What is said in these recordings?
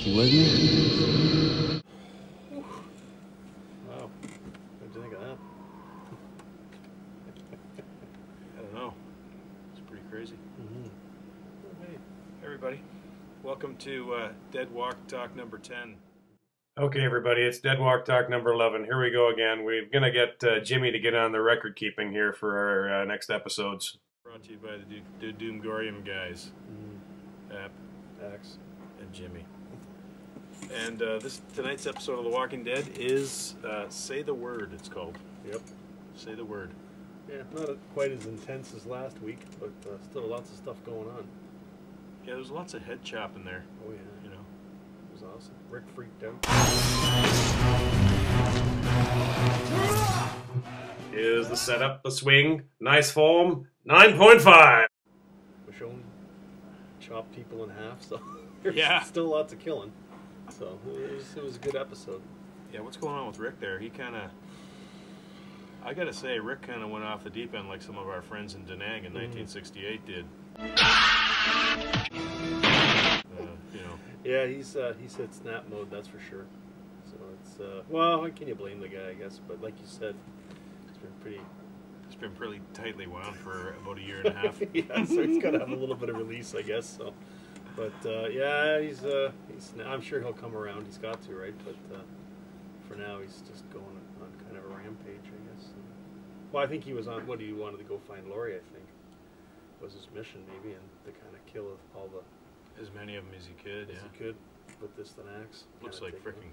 You with me? Wow. What'd you think of that? I don't know. It's pretty crazy. Mm-hmm. Oh, hey, everybody. Welcome to Dead Walk Talk number 10. Okay, everybody, it's Dead Walk Talk number 11. Here we go again. We're going to get Jimmy to get on the record keeping here for our next episodes. Brought to you by the Doomgorium guys. App, Axe, and Jimmy. And tonight's episode of The Walking Dead is Say the Word, it's called. Yep. Say the Word. Yeah, not quite as intense as last week, but still lots of stuff going on. Yeah, there's lots of head chopping there. Oh yeah. You know. It was awesome. Rick freaked out. Here's the setup, the swing, nice form, 9.5. Michonne chopped people in half, so there's still lots of killing. So it was a good episode. Yeah, what's going on with Rick there? He kind of, I gotta say, Rick kind of went off the deep end like some of our friends in Da Nang in 1968 did. You know. Yeah, he's hit snap mode, that's for sure. So it's well, how can you blame the guy, I guess? But like you said, it's been pretty tightly wound for about a year and a half. Yeah, so he's got to have a little bit of release, I guess. So, but yeah, he's I'm sure he'll come around. He's got to, right? But for now, he's just going on kind of a rampage, I guess. Well, I think he was on. What he wanted to go find Laurie, I think, was his mission, maybe, and to kind of kill all the as many of them as he could. He could with this axe. Looks like freaking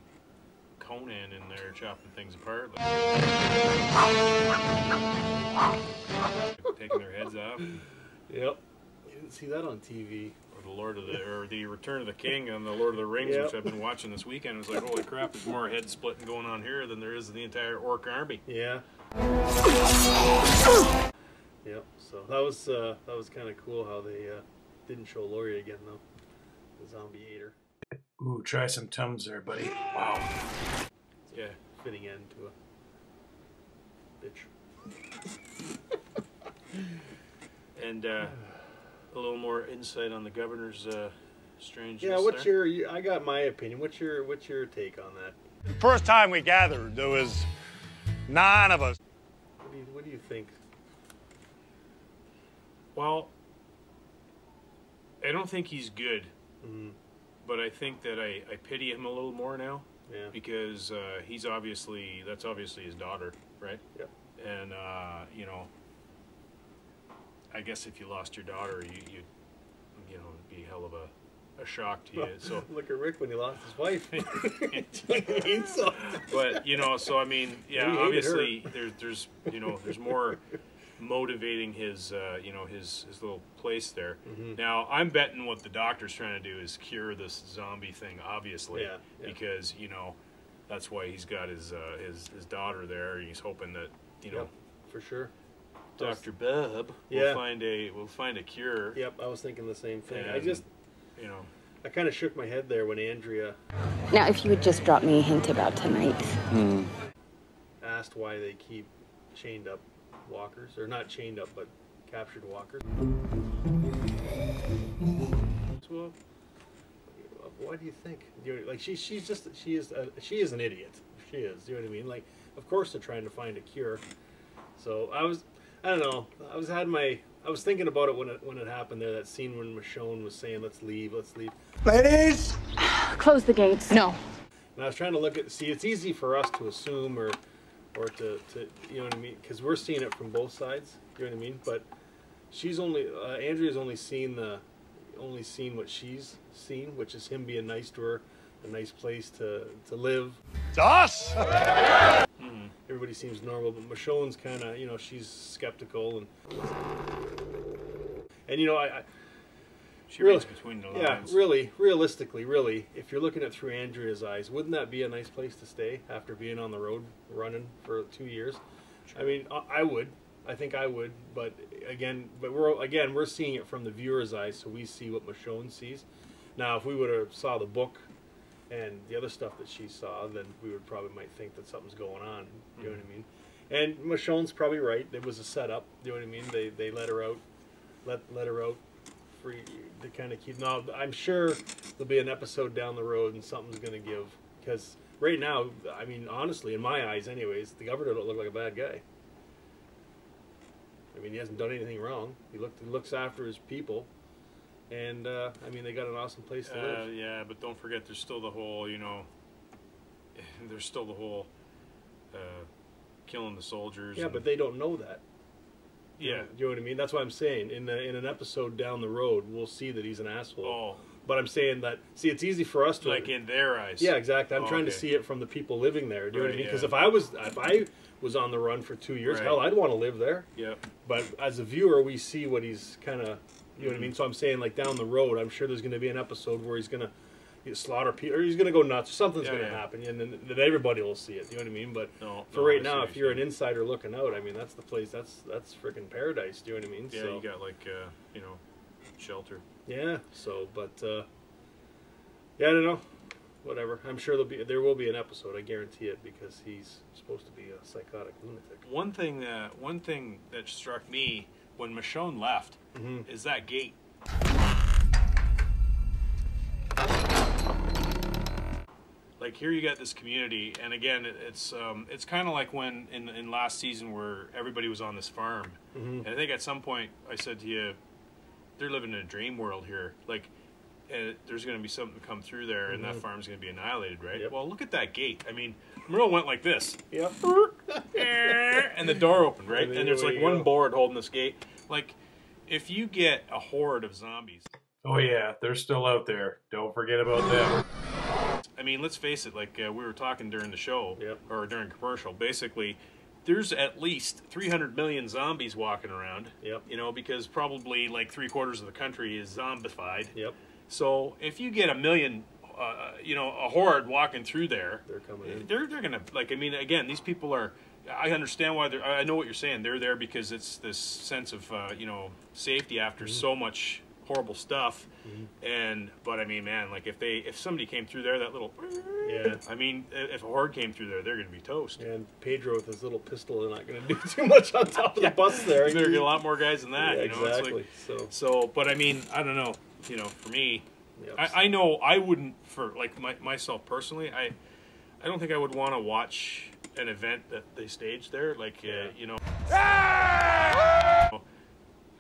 Conan in there chopping things apart, like taking their heads off. Yep, you didn't see that on TV. Or the Return of the King on the Lord of the Rings, which I've been watching this weekend. It was like, holy crap! There's more head splitting going on here than there is in the entire Orc army. Yeah. Yep. So that was kind of cool how they didn't show Laurie again though. The zombie ate her. Ooh, try some Tums there, buddy. Wow. Yeah, fitting end to a bitch. And a little more insight on the governor's strange. Yeah, what's your? I got my opinion. What's your take on that? First time we gathered, there was 9 of us. What do you think? Well, I don't think he's good. Mm-hmm. But I think that I pity him a little more now. Yeah. Because that's obviously his daughter, right? Yep. And you know, I guess if you lost your daughter, you know, it'd be a hell of a shock to you. So look at Rick when he lost his wife. So. But you know, so I mean, yeah, obviously there's you know, there's more motivating his you know, his little place there. Mm-hmm. Now I'm betting what the doctor's trying to do is cure this zombie thing, obviously, because you know that's why he's got his daughter there. He's hoping that you know, for sure, Dr. Bub will find a cure. Yep, I was thinking the same thing. And, I just, you know, I kind of shook my head there when Andrea. Now, if you would just drop me a hint about tonight. Asked why they keep chained up walkers, or not chained up, but captured walkers. Well, why do you think? Like she is an idiot. She is. You know what I mean? Like, of course they're trying to find a cure. So I don't know. I was thinking about it when it happened there. That scene when Michonne was saying, "Let's leave, let's leave." Ladies, Close the gates. No. And I was trying to look at. See, it's easy for us to assume or to you know what I mean, because we're seeing it from both sides. You know what I mean? But she's Andrea's only seen what she's seen, which is him being nice to her, a nice place to live. it's us. Everybody seems normal, but Michonne's kind of, you know, she's skeptical and you know, she reads between the lines. Yeah, really, realistically, if you're looking at it through Andrea's eyes, wouldn't that be a nice place to stay after being on the road running for 2 years? Sure. I mean, I would. I think I would, but we're seeing it from the viewer's eyes, so we see what Michonne sees. Now, if we would have saw the book and the other stuff that she saw, then we would probably might think that something's going on. You know what I mean? And Michonne's probably right. It was a setup. You know what I mean? They let her out for you to kind of keep. Now, I'm sure there'll be an episode down the road and something's going to give. Because right now, I mean, honestly, in my eyes anyways, the governor don't look like a bad guy. I mean, he hasn't done anything wrong. He looks after his people. And, I mean, they got an awesome place to live. Yeah, but don't forget, there's still the whole, killing the soldiers. Yeah, but they don't know that. Yeah. You know what I mean? That's what I'm saying. In an episode down the road, we'll see that he's an asshole. Oh. But I'm saying that, see, it's easy for us to... Like in their eyes. Yeah, exactly. I'm trying to see it from the people living there. Do you know what I mean? Because if I was on the run for 2 years, hell, I'd want to live there. Yeah. But as a viewer, we see what he's kind of... You know what I mean? So I'm saying, like, down the road, I'm sure there's going to be an episode where he's going to slaughter people, or he's going to go nuts, or something's going to happen, and then everybody will see it. You know what I mean? But for right now, if you're an insider looking out, I mean, that's the place. That's freaking paradise. Do you know what I mean? Yeah, so, you got like shelter. Yeah. So, but yeah, I don't know. Whatever. I'm sure there will be an episode. I guarantee it, because he's supposed to be a psychotic lunatic. One thing that struck me when Michonne left is that gate. Like, here you got this community, and again, it's kind of like when in last season where everybody was on this farm, and I think at some point I said to you, they're living in a dream world here. Like, there's going to be something to come through there, and that farm's going to be annihilated, right? Yep. Well, look at that gate. I mean, Merle went like this. Yep. And the door opened, right? And there's like one go. board holding this gate. Like, if you get a horde of zombies. Oh yeah, they're still out there. Don't forget about them. I mean, let's face it, like we were talking during the show, Yep. or during commercial, basically, there's at least 300 million zombies walking around. Yep. Because probably like 3/4 of the country is zombified. Yep. So if you get a million, a horde walking through there, They're coming in. They're gonna, like, I mean, again, these people are. I understand why they're. I know what you're saying. They're there because it's this sense of safety after so much horrible stuff. But I mean, man, like if somebody came through there, that little. Yeah. I mean, if a horde came through there, they're gonna be toast. And Pedro with his little pistol is not going to do too much on top of the bus there. You better get a lot more guys than that. Yeah, Exactly. It's like, So, but I mean, I don't know. For me, Yep. I know I wouldn't, for like myself personally, I don't think I would want to watch an event that they staged there. Like, Yeah,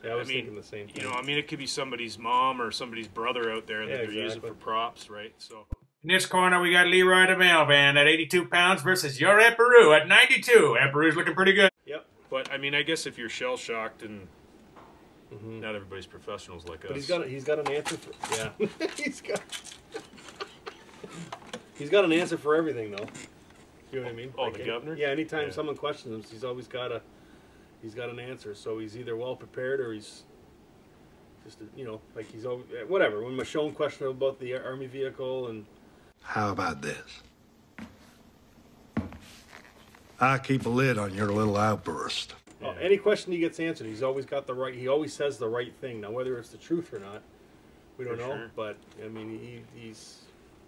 I was thinking the same thing. I mean, it could be somebody's mom or somebody's brother out there that they're using exactly. for props, right? So. In this corner, we got Leroy the Mailman at 82 pounds versus your Ed Peru at 92. Ed Peru's looking pretty good. Yep. But I mean, I guess if you're shell shocked and not everybody's professionals like But us. he's got an answer for he's got an answer for everything though. You know what I mean? Oh, the governor? Yeah. Anytime someone questions him, he's always got an answer. So he's either well prepared or he's just like he's always whatever. When Michonne questioned him about the army vehicle and. How about this? I keep a lid on your little outburst. Oh, any question he gets answered, he's always got the right. He always says the right thing. Now, whether it's the truth or not, we don't know. Sure. But I mean, he's.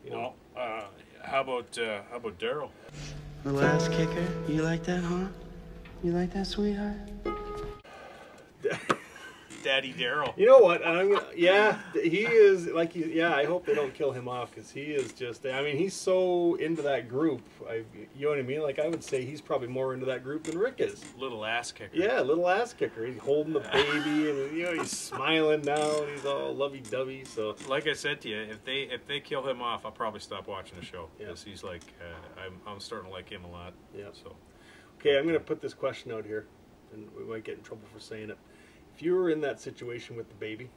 Well, how about Daryl? Little ass kicker, you like that, huh? You like that, sweetheart? Daddy Daryl. You know what? He is like I hope they don't kill him off because he is just. I mean, he's so into that group. You know what I mean? Like I would say he's probably more into that group than Rick is. Little ass kicker. Yeah, little ass kicker. He's holding the baby and he's smiling now and he's all lovey-dovey. So like I said to you, if they kill him off, I'll probably stop watching the show because he's like I'm starting to like him a lot. Yeah. So okay, I'm gonna put this question out here, and we might get in trouble for saying it. If you were in that situation with the baby,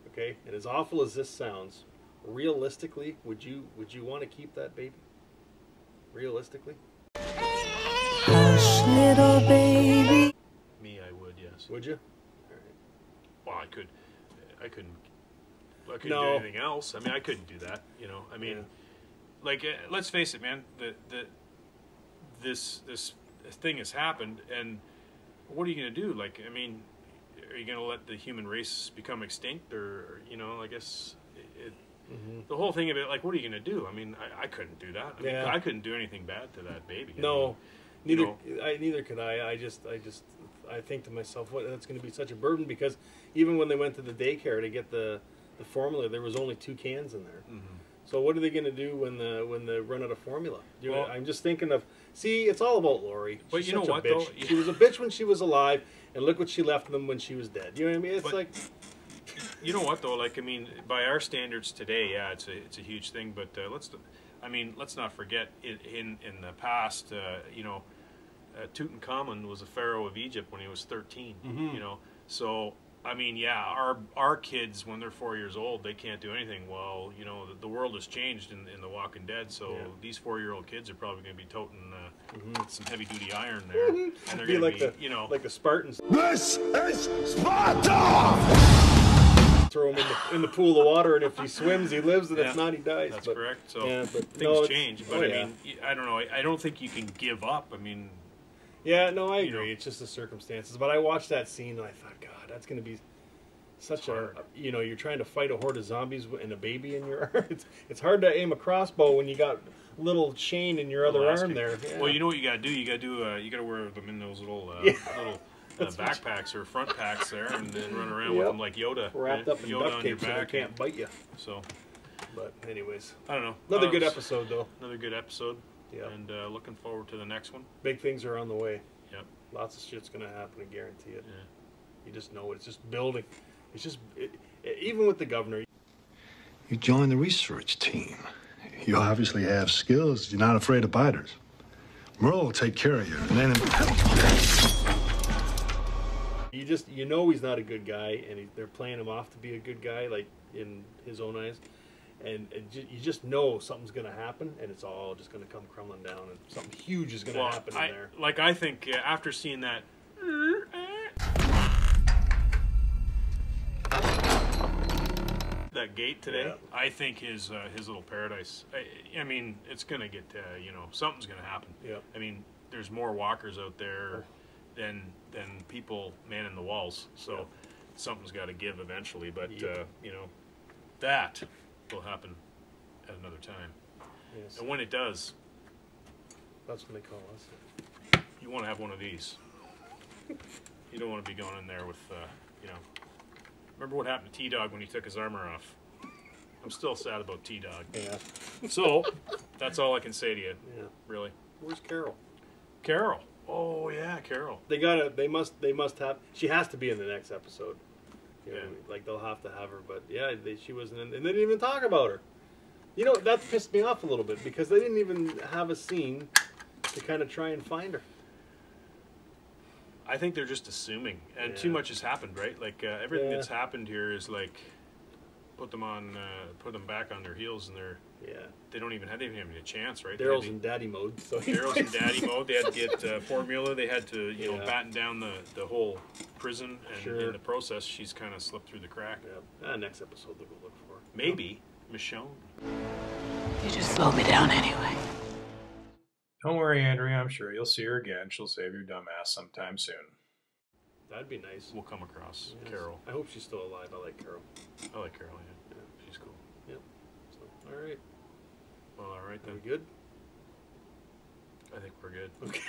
okay, and as awful as this sounds, realistically, would you want to keep that baby? Realistically? Hush, little baby. me, I would, yes. Would you? Well, I couldn't do No. anything else. I mean, I couldn't do that. I mean, like, let's face it, man. This thing has happened, and what are you gonna do? Like, I mean, are you gonna let the human race become extinct, or I guess the whole thing of it, like, what are you gonna do? I mean, I couldn't do that. I mean, Yeah. I couldn't do anything bad to that baby. No, I mean, neither could I. I I think to myself, what, that's going to be such a burden, because even when they went to the daycare to get the formula, there was only 2 cans in there. So what are they going to do when they run out of formula? Well, I'm just thinking of, see, it's all about Lori. But you know what, though? She was a bitch when she was alive, and look what she left them when she was dead. You know what I mean? It's like... You know what, though? Like, I mean, by our standards today, yeah, it's a huge thing. But let's not forget, in the past, you know, Tutankhamun was a pharaoh of Egypt when he was 13. You know, so I mean, yeah, our kids, when they're 4 years old, they can't do anything. Well, you know, the world has changed in The Walking Dead, so these 4-year-old kids are probably going to be toting some heavy-duty iron there, and they're going like to be, you know, like the Spartans. This is Sparta! Throw him in the pool of water, and if he swims, he lives, and if not, he dies. That's correct. So yeah, but things change. But I mean, I don't know. I don't think you can give up. I mean, yeah, no, I agree. It's just the circumstances. But I watched that scene, and I thought, God, that's going to be such a, you know, you're trying to fight a horde of zombies and a baby in your arm. It's hard to aim a crossbow when you got little chain in your other arm there. Yeah. Well, you know what you got to do? You got to wear them in those little backpacks or front packs there, and then run around with them like Yoda, wrapped up in Yoda duct tape so they can't bite you. So, but anyways, I don't know. Another good episode, though. Another good episode. Yeah. And looking forward to the next one. Big things are on the way. Yep. Lots of shit's gonna happen. I guarantee it. Yeah. You just know it. It's just building. It's just even with the governor. You join the research team. You obviously have skills. You're not afraid of biters. Merle will take care of you, and then you know he's not a good guy, and they're playing him off to be a good guy, like in his own eyes, and you just know something's going to happen, and it's all just going to come crumbling down, and something huge is going to happen in there. Like, I think after seeing that gate today, I think his little paradise. I mean, it's gonna get you know, something's gonna happen. Yeah. I mean, there's more walkers out there than people manning the walls, so something's got to give eventually. But you know, that will happen at another time. Yes. And when it does, that's when they call us. You want to have one of these. You don't want to be going in there with you know. Remember what happened to T-Dog when he took his armor off? I'm still sad about T-Dog. Yeah. So, that's all I can say to you. Yeah. Really. Where's Carol? Carol. Oh yeah, Carol. They must have. She has to be in the next episode. You know, Yeah. like they'll have to have her. But yeah, she wasn't in, and they didn't even talk about her. You know, that pissed me off a little bit because they didn't even have a scene to kind of try and find her. I think they're just assuming, and too much has happened, right? Like everything that's happened here is like put them back on their heels, and they don't even have a chance, right? Daryl's in daddy mode. So Daryl's in daddy mode. They had to get formula. They had to you know batten down the whole prison, and in the process, she's kind of slipped through the crack. Yeah. Next episode they'll go look for her. Maybe Michonne. You just slow me down anyway. Don't worry, Andrea. I'm sure you'll see her again. She'll save your dumb ass sometime soon. That'd be nice. We'll come across Carol. I hope she's still alive. I like Carol. I like Carol, yeah. She's cool. Yep. So, all right. Well, all right then. Are we good? I think we're good. Okay.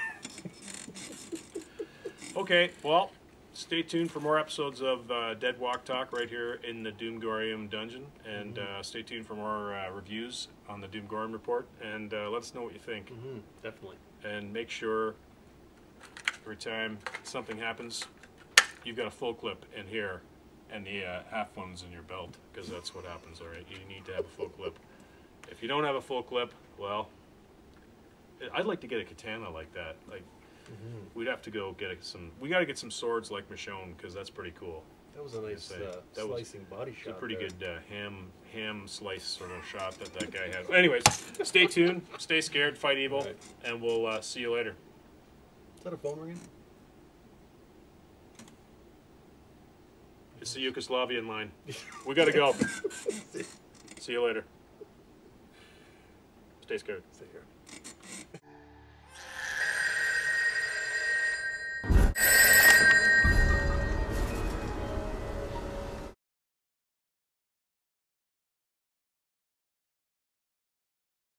Okay, well, stay tuned for more episodes of Dead Walk Talk right here in the Doomgorium dungeon. And stay tuned for more reviews on the Doomgorium report. And let us know what you think. Definitely. And make sure every time something happens, you've got a full clip in here and the half ones in your belt, because that's what happens, all right? You need to have a full clip. If you don't have a full clip, well, I'd like to get a katana like that. Like, we'd have to go get we got to get some swords like Michonne, because that's pretty cool. That was a nice slicing body shot. It's a pretty good ham slice sort of shot that guy had. Anyways, stay tuned, stay scared, fight evil, and we'll see you later. Is that a phone ringing? It's the Yugoslavian line. We gotta go. See you later. Stay scared. Stay here.